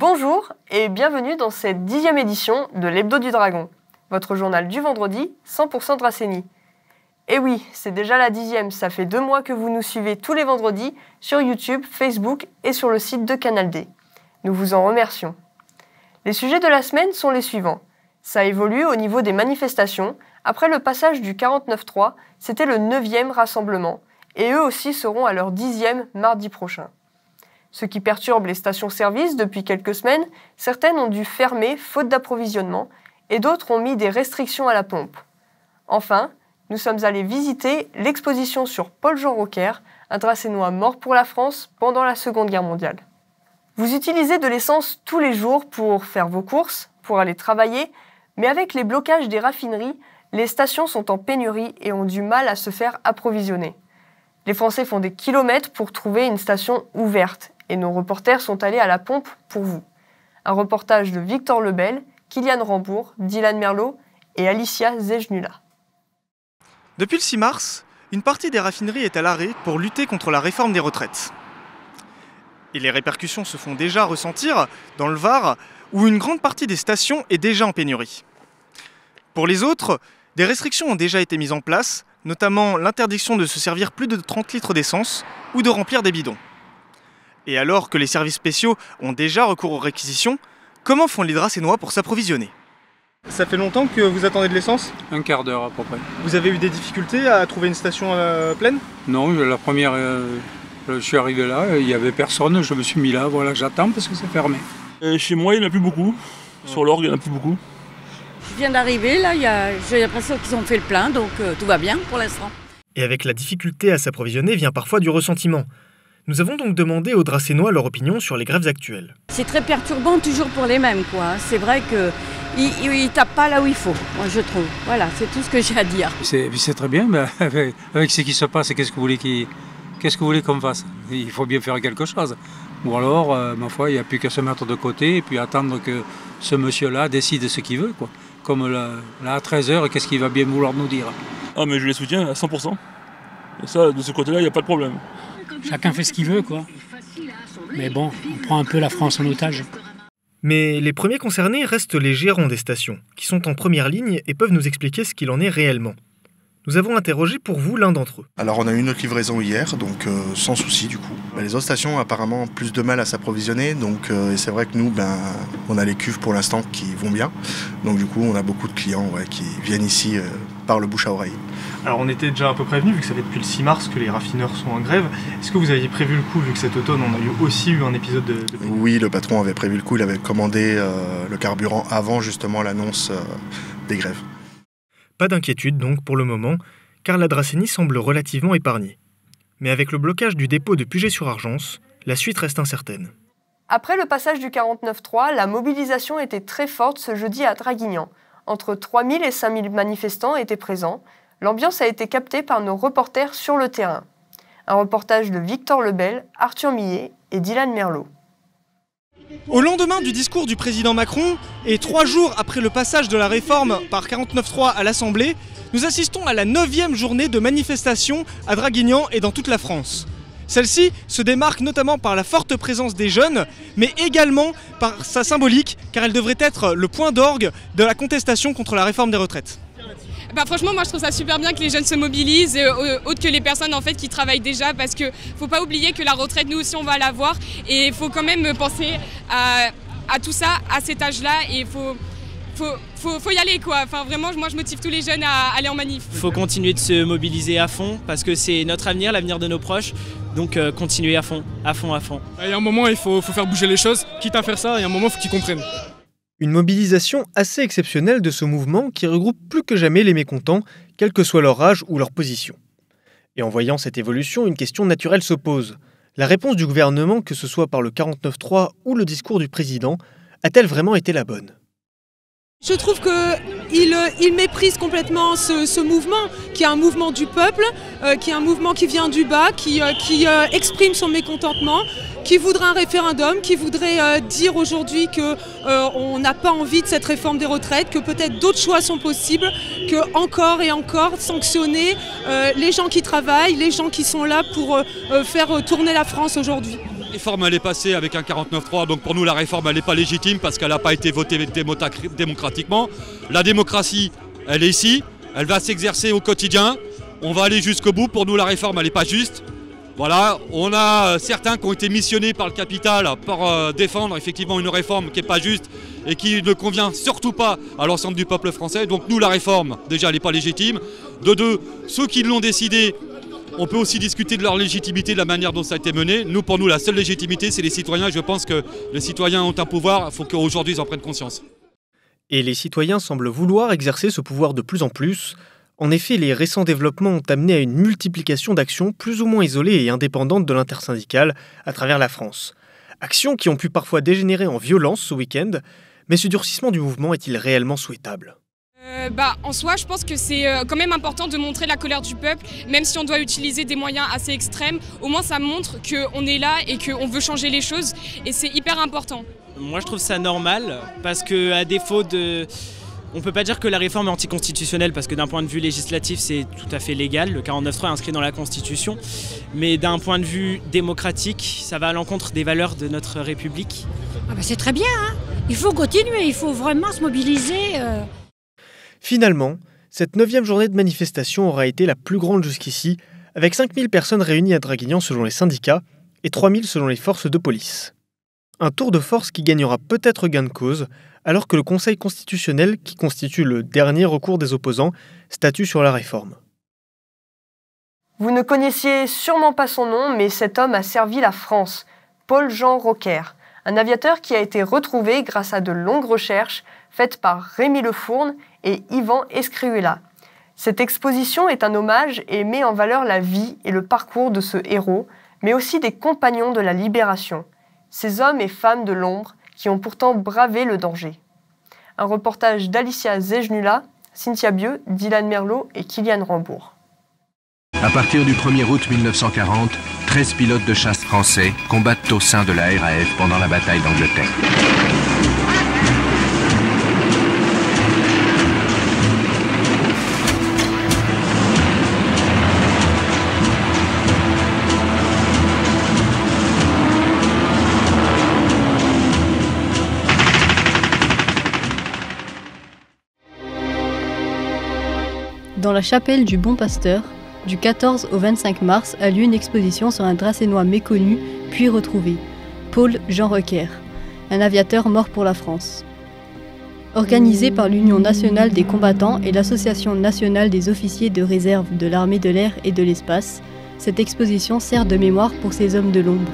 Bonjour et bienvenue dans cette 10e édition de l'Hebdo du Dragon, votre journal du vendredi 100% Dracénie. Et oui, c'est déjà la 10e, ça fait 2 mois que vous nous suivez tous les vendredis sur YouTube, Facebook et sur le site de Canal D. Nous vous en remercions. Les sujets de la semaine sont les suivants. Ça évolue au niveau des manifestations. Après le passage du 49.3, c'était le 9e rassemblement et eux aussi seront à leur 10e mardi prochain. Ce qui perturbe les stations-service depuis quelques semaines, certaines ont dû fermer faute d'approvisionnement et d'autres ont mis des restrictions à la pompe. Enfin, nous sommes allés visiter l'exposition sur Paul-Jean Rocker, un Dracénois mort pour la France pendant la Seconde Guerre mondiale. Vous utilisez de l'essence tous les jours pour faire vos courses, pour aller travailler, mais avec les blocages des raffineries, les stations sont en pénurie et ont du mal à se faire approvisionner. Les Français font des kilomètres pour trouver une station ouverte et nos reporters sont allés à la pompe pour vous. Un reportage de Victor Lebel, Kylian Rambourg, Dylan Merlot et Alicia Zejnula. Depuis le 6 mars, une partie des raffineries est à l'arrêt pour lutter contre la réforme des retraites. Et les répercussions se font déjà ressentir dans le Var, où une grande partie des stations est déjà en pénurie. Pour les autres, des restrictions ont déjà été mises en place, notamment l'interdiction de se servir plus de 30 litres d'essence ou de remplir des bidons. Et alors que les services spéciaux ont déjà recours aux réquisitions, comment font les Dracénois pour s'approvisionner ? Ça fait longtemps que vous attendez de l'essence ? Un quart d'heure à peu près. Vous avez eu des difficultés à trouver une station pleine ? Non, la première, je suis arrivé là, il n'y avait personne, je me suis mis là, voilà, j'attends parce que c'est fermé. Chez moi, il n'y en a plus beaucoup. Sur l'orgue, il n'y en a plus beaucoup. Je viens d'arriver, là, j'ai l'impression qu'ils ont fait le plein, donc tout va bien pour l'instant. Et avec la difficulté à s'approvisionner vient parfois du ressentiment. Nous avons donc demandé aux Dracénois leur opinion sur les grèves actuelles. C'est très perturbant toujours pour les mêmes, quoi. C'est vrai qu'ils tapent pas là où il faut, moi je trouve. Voilà, c'est tout ce que j'ai à dire. C'est très bien, mais avec ce qui se passe, qu'est-ce que vous voulez qu'on fasse ? Il faut bien faire quelque chose. Ou alors, ma foi, il n'y a plus qu'à se mettre de côté et puis attendre que ce monsieur-là décide ce qu'il veut, quoi. Comme là, à 13h, qu'est-ce qu'il va bien vouloir nous dire ? Ah, mais je les soutiens à 100%. Et ça, de ce côté-là, il n'y a pas de problème. Chacun fait ce qu'il veut, quoi. Mais bon, on prend un peu la France en otage. Mais les premiers concernés restent les gérants des stations, qui sont en première ligne et peuvent nous expliquer ce qu'il en est réellement. Nous avons interrogé pour vous l'un d'entre eux. Alors on a eu notre livraison hier, donc sans souci du coup. Les autres stations ont apparemment plus de mal à s'approvisionner, donc et c'est vrai que nous, on a les cuves pour l'instant qui vont bien. Donc du coup on a beaucoup de clients qui viennent ici par le bouche à oreille. Alors on était déjà un peu prévenus, vu que ça fait depuis le 6 mars que les raffineurs sont en grève. Est-ce que vous aviez prévu le coup, vu que cet automne on a aussi eu un épisode de... Oui, le patron avait prévu le coup, il avait commandé le carburant avant justement l'annonce des grèves. Pas d'inquiétude donc pour le moment, car la Dracénie semble relativement épargnée. Mais avec le blocage du dépôt de Puget-sur-Argence, la suite reste incertaine. Après le passage du 49.3, la mobilisation était très forte ce jeudi à Draguignan. Entre 3000 et 5000 manifestants étaient présents. L'ambiance a été captée par nos reporters sur le terrain. Un reportage de Victor Lebel, Arthur Millet et Dylan Merlot. Au lendemain du discours du président Macron et 3 jours après le passage de la réforme par 49.3 à l'Assemblée, nous assistons à la 9e journée de manifestation à Draguignan et dans toute la France. Celle-ci se démarque notamment par la forte présence des jeunes, mais également par sa symbolique, car elle devrait être le point d'orgue de la contestation contre la réforme des retraites. Franchement, moi je trouve ça super bien que les jeunes se mobilisent, autres que les personnes en fait qui travaillent déjà, parce que faut pas oublier que la retraite, nous aussi on va l'avoir, et il faut quand même penser à tout ça à cet âge-là, et faut y aller, quoi. Enfin vraiment, moi je motive tous les jeunes à aller en manif. Il faut continuer de se mobiliser à fond, parce que c'est notre avenir, l'avenir de nos proches, donc continuer à fond, à fond, à fond. Il y a un moment, il faut faire bouger les choses, quitte à faire ça, il y a un moment, il faut qu'ils comprennent. Une mobilisation assez exceptionnelle de ce mouvement qui regroupe plus que jamais les mécontents, quel que soit leur âge ou leur position. Et en voyant cette évolution, une question naturelle se pose. La réponse du gouvernement, que ce soit par le 49.3 ou le discours du président, a-t-elle vraiment été la bonne ? Je trouve qu'il méprise complètement ce mouvement, qui est un mouvement du peuple, qui est un mouvement qui vient du bas, qui exprime son mécontentement, qui voudrait un référendum, qui voudrait dire aujourd'hui qu'on n'a pas envie de cette réforme des retraites, que peut-être d'autres choix sont possibles, que encore et encore sanctionner les gens qui travaillent, les gens qui sont là pour faire tourner la France aujourd'hui. La réforme elle est passée avec un 49.3, donc pour nous la réforme elle n'est pas légitime parce qu'elle n'a pas été votée démocratiquement. La démocratie elle est ici, elle va s'exercer au quotidien, on va aller jusqu'au bout, pour nous la réforme elle n'est pas juste. Voilà, on a certains qui ont été missionnés par le capital pour défendre effectivement une réforme qui n'est pas juste et qui ne convient surtout pas à l'ensemble du peuple français. Donc nous la réforme déjà elle n'est pas légitime. De deux, ceux qui l'ont décidé, on peut aussi discuter de leur légitimité, de la manière dont ça a été mené. Nous, pour nous, la seule légitimité, c'est les citoyens. Je pense que les citoyens ont un pouvoir, il faut qu'aujourd'hui, ils en prennent conscience. Et les citoyens semblent vouloir exercer ce pouvoir de plus en plus. En effet, les récents développements ont amené à une multiplication d'actions plus ou moins isolées et indépendantes de l'intersyndicale à travers la France. Actions qui ont pu parfois dégénérer en violence ce week-end, mais ce durcissement du mouvement est-il réellement souhaitable ? En soi, je pense que c'est quand même important de montrer la colère du peuple, même si on doit utiliser des moyens assez extrêmes. Au moins, ça montre qu'on est là et qu'on veut changer les choses, et c'est hyper important. Moi, je trouve ça normal, parce qu'à défaut de... On ne peut pas dire que la réforme est anticonstitutionnelle, parce que d'un point de vue législatif, c'est tout à fait légal. Le 49.3 est inscrit dans la Constitution. Mais d'un point de vue démocratique, ça va à l'encontre des valeurs de notre République. C'est très bien, hein. Il faut continuer, il faut vraiment se mobiliser. Finalement, cette 9e journée de manifestation aura été la plus grande jusqu'ici, avec 5000 personnes réunies à Draguignan selon les syndicats et 3000 selon les forces de police. Un tour de force qui gagnera peut-être gain de cause, alors que le Conseil constitutionnel, qui constitue le dernier recours des opposants, statue sur la réforme. Vous ne connaissiez sûrement pas son nom, mais cet homme a servi la France, Paul-Jean Roquer, un aviateur qui a été retrouvé grâce à de longues recherches faites par Rémi Lefourne et Yvan Escrihuela. Cette exposition est un hommage et met en valeur la vie et le parcours de ce héros, mais aussi des compagnons de la libération, ces hommes et femmes de l'ombre qui ont pourtant bravé le danger. Un reportage d'Alicia Zejnula, Cynthia Bieux, Dylan Merlot et Kylian Rambourg. À partir du 1er août 1940, 13 pilotes de chasse français combattent au sein de la RAF pendant la bataille d'Angleterre. Dans la chapelle du Bon Pasteur, du 14 au 25 mars a lieu une exposition sur un Dracénois méconnu puis retrouvé, Paul-Jean Roquer, un aviateur mort pour la France. Organisée par l'Union nationale des combattants et l'Association nationale des officiers de réserve de l'armée de l'air et de l'espace, cette exposition sert de mémoire pour ces hommes de l'ombre.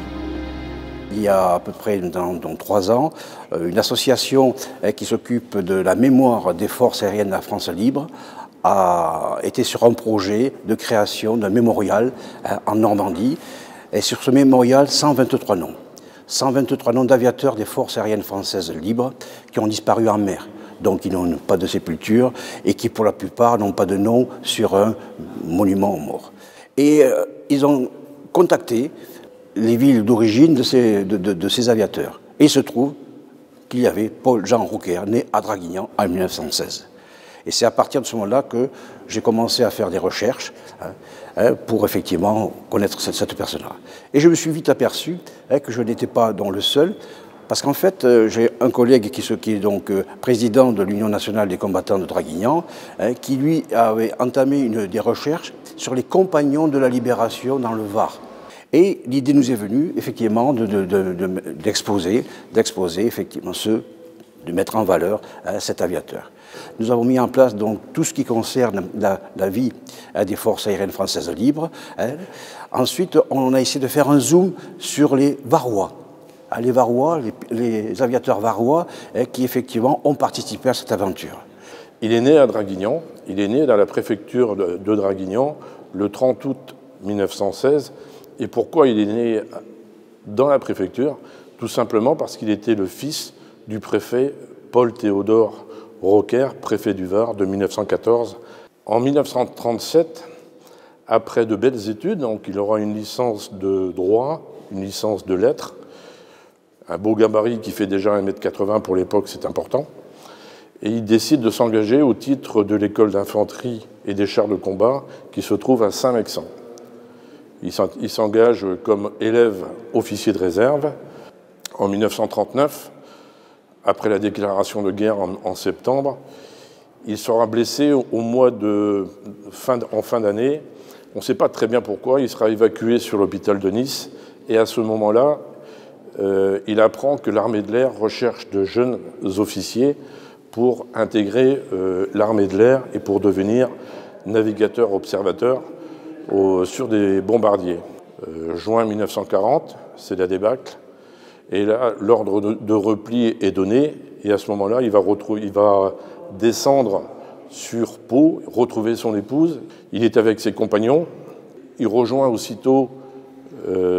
Il y a à peu près dans 3 ans, une association qui s'occupe de la mémoire des forces aériennes de la France libre a été sur un projet de création d'un mémorial en Normandie. Et sur ce mémorial, 123 noms. 123 noms d'aviateurs des forces aériennes françaises libres qui ont disparu en mer, donc qui n'ont pas de sépulture et qui pour la plupart n'ont pas de nom sur un monument aux morts. Et ils ont contacté les villes d'origine de ces aviateurs. Et il se trouve qu'il y avait Paul-Jean Roquer, né à Draguignan en 1916. Et c'est à partir de ce moment-là que j'ai commencé à faire des recherches pour effectivement connaître cette personne-là. Et je me suis vite aperçu que je n'étais pas le seul, parce qu'en fait, j'ai un collègue qui est donc président de l'Union nationale des combattants de Draguignan, qui lui avait entamé des recherches sur les compagnons de la libération dans le Var. Et l'idée nous est venue effectivement d'exposer effectivement de mettre en valeur cet aviateur. Nous avons mis en place donc tout ce qui concerne la vie des forces aériennes françaises libres. Ensuite, on a essayé de faire un zoom sur les Varois. Les Varois, les aviateurs varois qui effectivement ont participé à cette aventure. Il est né à Draguignan, il est né dans la préfecture de Draguignan le 30 août 1916. Et pourquoi il est né dans la préfecture? Tout simplement parce qu'il était le fils du préfet Paul-Théodore Roquer, préfet du Var de 1914. En 1937, après de belles études, donc il aura une licence de droit, une licence de lettres, un beau gabarit qui fait déjà 1,80 m pour l'époque, c'est important. Et il décide de s'engager au titre de l'école d'infanterie et des chars de combat qui se trouve à Saint-Mexan. Il s'engage comme élève officier de réserve. En 1939, après la déclaration de guerre en septembre, il sera blessé en fin d'année. On ne sait pas très bien pourquoi. Il sera évacué sur l'hôpital de Nice. Et à ce moment-là, il apprend que l'armée de l'air recherche de jeunes officiers pour intégrer l'armée de l'air et pour devenir navigateur-observateur sur des bombardiers. Juin 1940, c'est la débâcle. Et là, l'ordre de repli est donné. Et à ce moment-là, il va descendre sur Pau, retrouver son épouse. Il est avec ses compagnons. Il rejoint aussitôt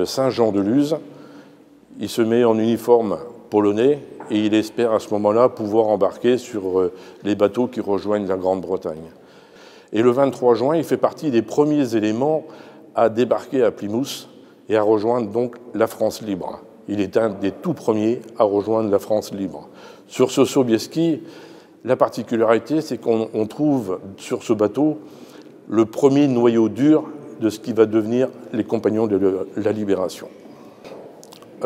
Saint-Jean-de-Luz. Il se met en uniforme polonais et il espère à ce moment-là pouvoir embarquer sur les bateaux qui rejoignent la Grande-Bretagne. Et le 23 juin, il fait partie des premiers éléments à débarquer à Plymouth et à rejoindre donc la France libre. Il est un des tout premiers à rejoindre la France libre. Sur ce Sobieski, la particularité, c'est qu'on trouve sur ce bateau le premier noyau dur de ce qui va devenir les Compagnons de la Libération.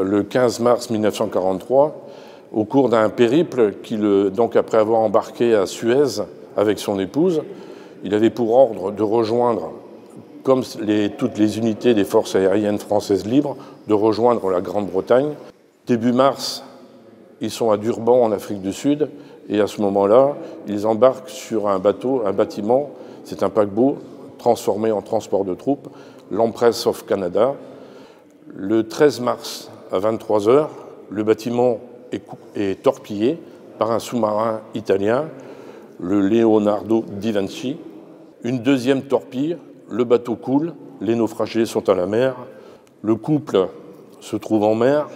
Le 15 mars 1943, au cours d'un périple, donc après avoir embarqué à Suez avec son épouse, il avait pour ordre de rejoindre, comme toutes les unités des forces aériennes françaises libres, de rejoindre la Grande-Bretagne. Début mars, ils sont à Durban, en Afrique du Sud, et à ce moment-là, ils embarquent sur un bâtiment, c'est un paquebot transformé en transport de troupes, l'Empress of Canada. Le 13 mars, à 23h, le bâtiment est torpillé par un sous-marin italien, le Leonardo di Vinci. Une deuxième torpille, le bateau coule, les naufragés sont à la mer, le couple se trouve en mer,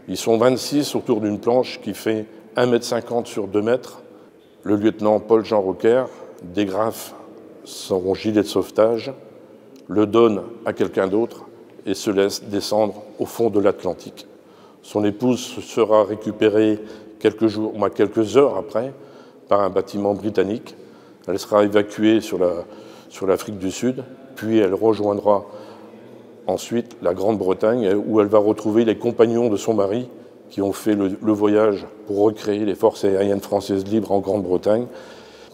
ils sont 26 autour d'une planche qui fait 1,50 m sur 2 mètres. Le lieutenant Paul-Jean Roquer dégrafe son gilet de sauvetage, le donne à quelqu'un d'autre et se laisse descendre au fond de l'Atlantique. Son épouse sera récupérée quelques heures après par un bâtiment britannique. Elle sera évacuée sur l'Afrique du Sud, puis elle rejoindra ensuite la Grande-Bretagne où elle va retrouver les compagnons de son mari qui ont fait le voyage pour recréer les forces aériennes françaises libres en Grande-Bretagne.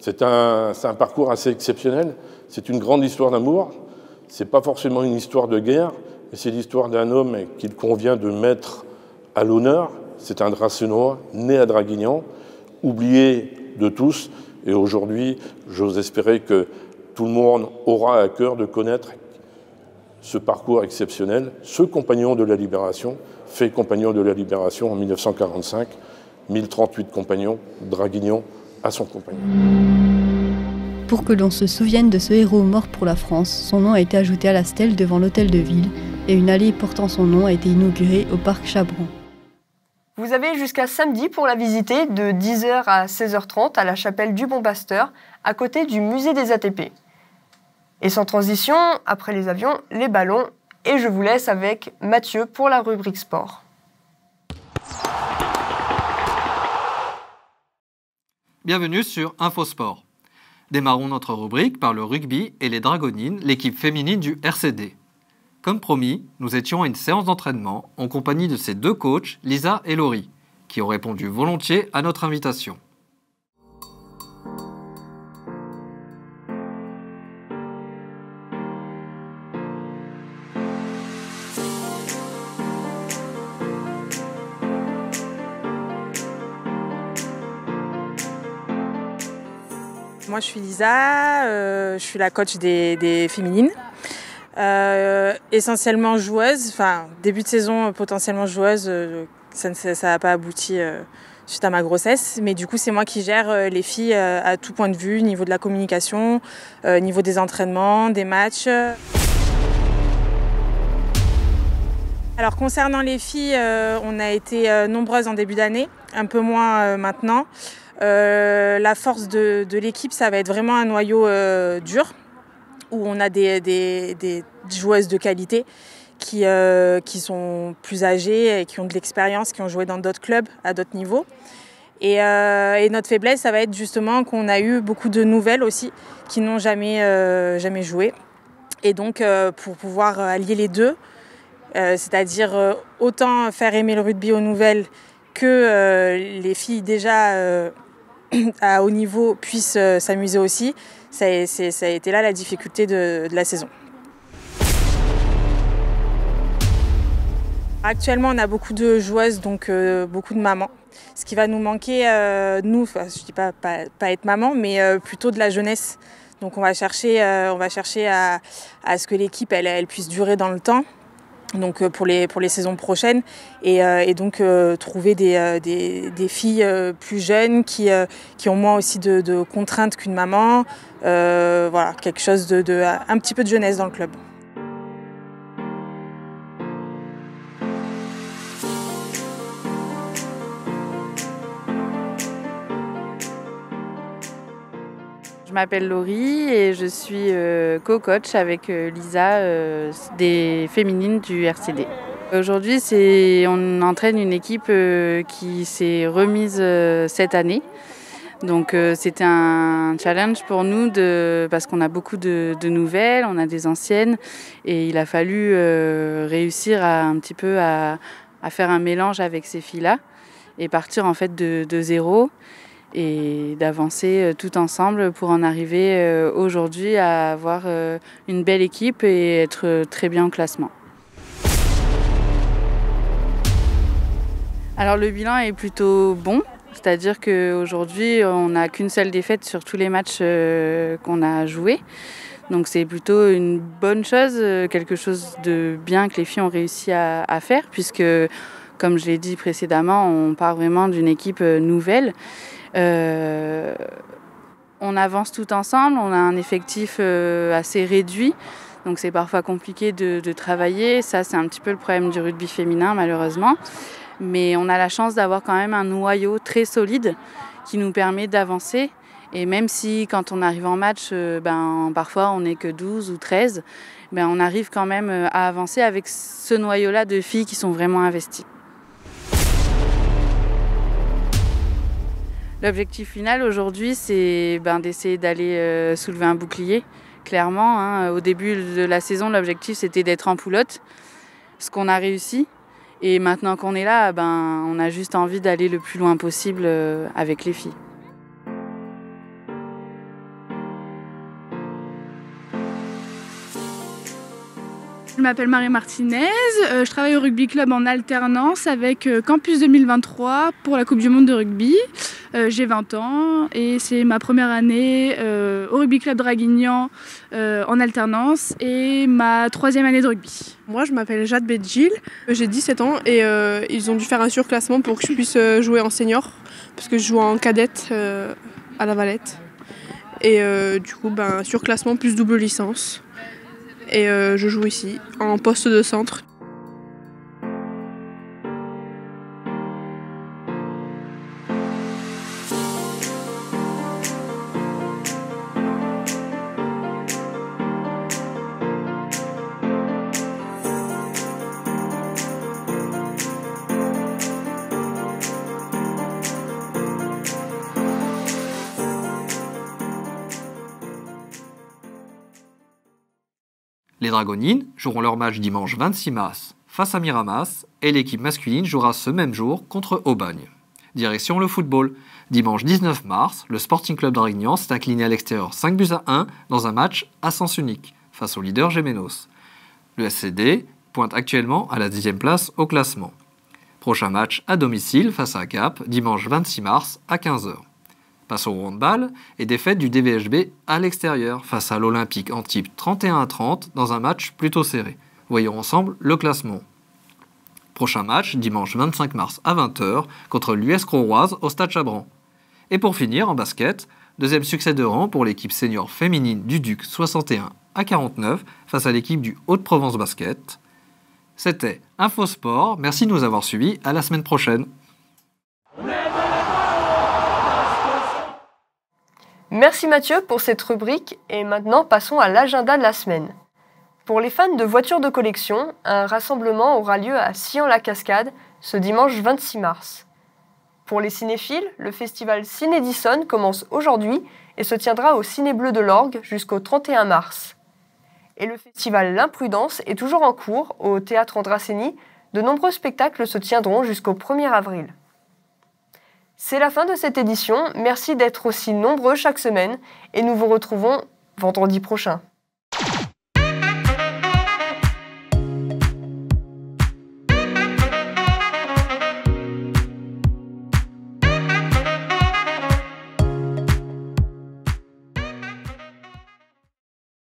C'est un parcours assez exceptionnel. C'est une grande histoire d'amour. Ce n'est pas forcément une histoire de guerre, mais c'est l'histoire d'un homme qu'il convient de mettre à l'honneur. C'est un Dracénois né à Draguignan, oublié de tous. Et aujourd'hui, j'ose espérer que tout le monde aura à cœur de connaître ce parcours exceptionnel, ce compagnon de la Libération, fait compagnon de la Libération en 1945, 1038 compagnons, Draguignan à son compagnon. Pour que l'on se souvienne de ce héros mort pour la France, son nom a été ajouté à la stèle devant l'hôtel de ville et une allée portant son nom a été inaugurée au parc Chabran. Vous avez jusqu'à samedi pour la visiter de 10h à 16h30 à la chapelle du Bon Pasteur, à côté du musée des ATP. Et sans transition, après les avions, les ballons, et je vous laisse avec Mathieu pour la rubrique sport. Bienvenue sur Infosport. Démarrons notre rubrique par le rugby et les Dragonines, l'équipe féminine du RCD. Comme promis, nous étions à une séance d'entraînement en compagnie de ces deux coachs, Lisa et Laurie, qui ont répondu volontiers à notre invitation. Moi, je suis Lisa, je suis la coach des féminines. Essentiellement joueuse, enfin début de saison potentiellement joueuse, ça n'a pas abouti suite à ma grossesse, mais du coup c'est moi qui gère les filles à tout point de vue, niveau de la communication, niveau des entraînements, des matchs. Alors concernant les filles, on a été nombreuses en début d'année, un peu moins maintenant. La force de l'équipe, ça va être vraiment un noyau dur, où on a des joueuses de qualité qui sont plus âgées et qui ont de l'expérience, qui ont joué dans d'autres clubs à d'autres niveaux. Et notre faiblesse, ça va être justement qu'on a eu beaucoup de nouvelles aussi qui n'ont jamais joué. Et donc pour pouvoir allier les deux, c'est-à-dire autant faire aimer le rugby aux nouvelles que les filles déjà à haut niveau puissent s'amuser aussi, ça a été là la difficulté de la saison. Actuellement, on a beaucoup de joueuses, donc beaucoup de mamans. Ce qui va nous manquer, nous, je ne dis pas être maman, mais plutôt de la jeunesse. Donc on va chercher à ce que l'équipe elle puisse durer dans le temps, donc pour les saisons prochaines, et donc trouver des filles plus jeunes qui ont moins aussi de contraintes qu'une maman. Voilà, quelque chose un petit peu de jeunesse dans le club. Je m'appelle Laurie et je suis co-coach avec Lisa des féminines du RCD. Aujourd'hui, on entraîne une équipe qui s'est remise cette année. Donc c'était un challenge pour nous parce qu'on a beaucoup de nouvelles, on a des anciennes et il a fallu réussir un petit peu à faire un mélange avec ces filles-là et partir en fait de zéro. Et d'avancer tout ensemble pour en arriver aujourd'hui à avoir une belle équipe et être très bien au classement. Alors le bilan est plutôt bon, c'est-à-dire qu'aujourd'hui on n'a qu'une seule défaite sur tous les matchs qu'on a joués. Donc c'est plutôt une bonne chose, quelque chose de bien que les filles ont réussi à faire, puisque comme je l'ai dit précédemment, on part vraiment d'une équipe nouvelle. On avance tout ensemble, on a un effectif assez réduit, donc c'est parfois compliqué de travailler. Ça, c'est un petit peu le problème du rugby féminin, malheureusement. Mais on a la chance d'avoir quand même un noyau très solide qui nous permet d'avancer. Et même si quand on arrive en match, parfois on n'est que 12 ou 13, on arrive quand même à avancer avec ce noyau-là de filles qui sont vraiment investies. L'objectif final aujourd'hui, c'est d'essayer d'aller soulever un bouclier, clairement. Hein. Au début de la saison, l'objectif c'était d'être en poulotte, ce qu'on a réussi. Et maintenant qu'on est là, on a juste envie d'aller le plus loin possible avec les filles. Je m'appelle Marie Martinez, je travaille au rugby club en alternance avec Campus 2023 pour la Coupe du Monde de rugby. J'ai 20 ans et c'est ma première année au rugby club Draguignan en alternance et ma 3e année de rugby. Moi je m'appelle Jade Bedjil, j'ai 17 ans et ils ont dû faire un surclassement pour que je puisse jouer en senior parce que je joue en cadette à La Valette. Et du coup surclassement plus double licence. Et je joue ici, en poste de centre. Les Dragonines joueront leur match dimanche 26 mars face à Miramas et l'équipe masculine jouera ce même jour contre Aubagne. Direction le football. Dimanche 19 mars, le Sporting Club Draguignan s'est incliné à l'extérieur 5-1 dans un match à sens unique face au leader Gémenos. Le SCD pointe actuellement à la 10e place au classement. Prochain match à domicile face à Gap dimanche 26 mars à 15h. Passe au handball et défaite du DVHB à l'extérieur face à l'Olympique Antibes 31-30 dans un match plutôt serré. Voyons ensemble le classement. Prochain match dimanche 25 mars à 20h contre l'US Crauroise au Stade Chabran. Et pour finir en basket, deuxième succès de rang pour l'équipe senior féminine du Duc 61-49 face à l'équipe du Hauts-de-Provence Basket. C'était Infosport, merci de nous avoir suivis, à la semaine prochaine. Merci Mathieu pour cette rubrique et maintenant passons à l'agenda de la semaine. Pour les fans de voitures de collection, un rassemblement aura lieu à Sillon-la-Cascade ce dimanche 26 mars. Pour les cinéphiles, le festival Ciné-Dixon commence aujourd'hui et se tiendra au Ciné Bleu de l'Orgue jusqu'au 31 mars. Et le festival L'Imprudence est toujours en cours au Théâtre Andrasseni. De nombreux spectacles se tiendront jusqu'au 1er avril. C'est la fin de cette édition. Merci d'être aussi nombreux chaque semaine et nous vous retrouvons vendredi prochain.